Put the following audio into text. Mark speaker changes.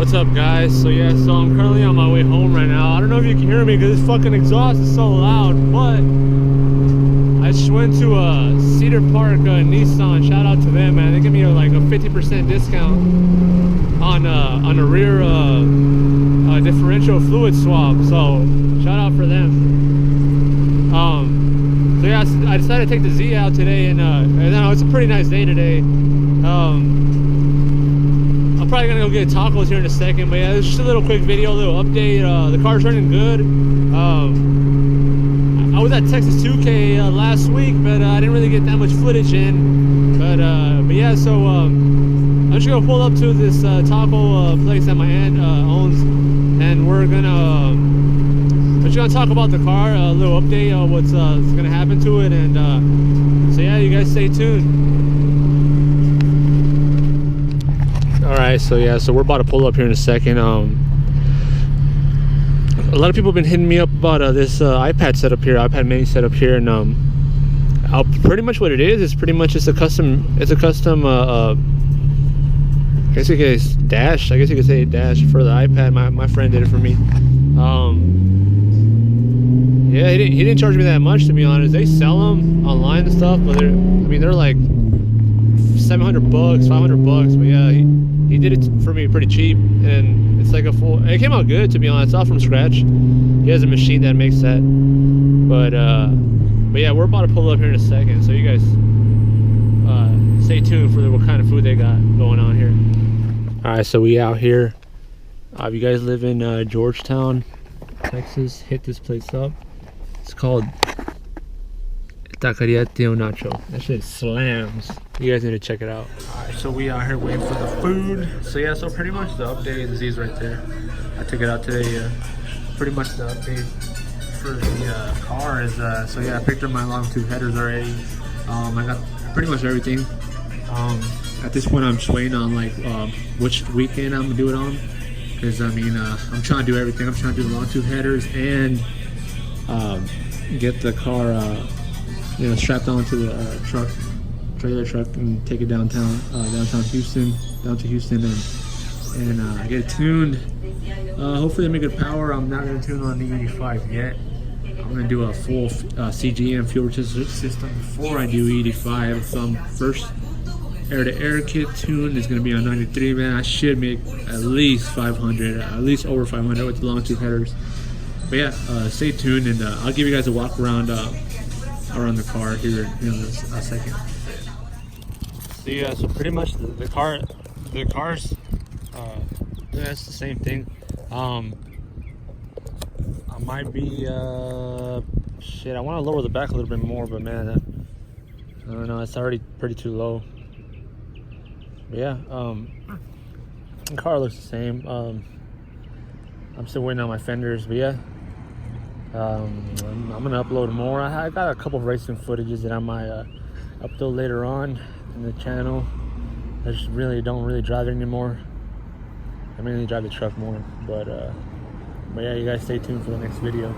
Speaker 1: What's up, guys? So yeah, so I'm currently on my way home right now. I don't know if you can hear me because this fucking exhaust is so loud, but I just went to Cedar Park Nissan. Shout out to them, man. They give me like a 50% discount on a rear differential fluid swap. So shout out for them. So yeah, I decided to take the Z out today, and it's a pretty nice day today. I'm probably gonna go get tacos here in a second, but yeah, it's just a little quick video, a little update. The car's running good. I was at Texas 2K last week, but I didn't really get that much footage in. But yeah, so I'm just gonna pull up to this taco place that my aunt owns, and we're just gonna talk about the car, a little update on what's gonna happen to it, and so yeah, you guys stay tuned. All right, so yeah, so we're about to pull up here in a second. A lot of people have been hitting me up about this iPad setup here, iPad mini setup here, and pretty much what it is pretty much just a custom. It's a custom. I guess you could say dash. I guess you could say dash for the iPad. My friend did it for me. Yeah, he didn't charge me that much, to be honest. They sell them online and stuff, but they're like $700, $500. But yeah, he did it for me pretty cheap, and it's like it came out good, to be honest. It's all from scratch. He has a machine that makes that. But yeah, we're about to pull up here in a second, so you guys stay tuned for what kind of food they got going on here. All right, so we out here. If you guys live in Georgetown, Texas, hit this place up. It's called Taqueria Tio Nacho. That shit slams. You guys need to check it out. Alright, so we out here waiting for the food. So yeah, so pretty much the update, the Z's right there. I took it out today. Pretty much the update for the car is, so yeah, I picked up my long tube headers already. I got pretty much everything. At this point, I'm swaying on like which weekend I'm gonna do it on. Because I mean, I'm trying to do everything. I'm trying to do the long tube headers and get the car strapped onto the trailer truck, and take it downtown Houston, down to Houston, and get it tuned. Hopefully, make good power. I'm not gonna tune on the 85 yet. I'm gonna do a full CGM fuel system before I do 85. So first air-to-air kit tune is gonna be on 93. Man, I should make at least 500, at least over 500 with the long tube headers. But yeah, stay tuned, and I'll give you guys a walk around around the car here in a second. So yeah, so pretty much the car's yeah, it's the same thing. I might be shit, I want to lower the back a little bit more, but man, I don't know, it's already pretty too low. But yeah, the car looks the same. I'm still waiting on my fenders, but yeah, I'm gonna upload more. I got a couple of racing footages that I might upload later on in the channel. I just don't really drive it anymore. I mainly drive the truck more, but yeah, you guys stay tuned for the next video.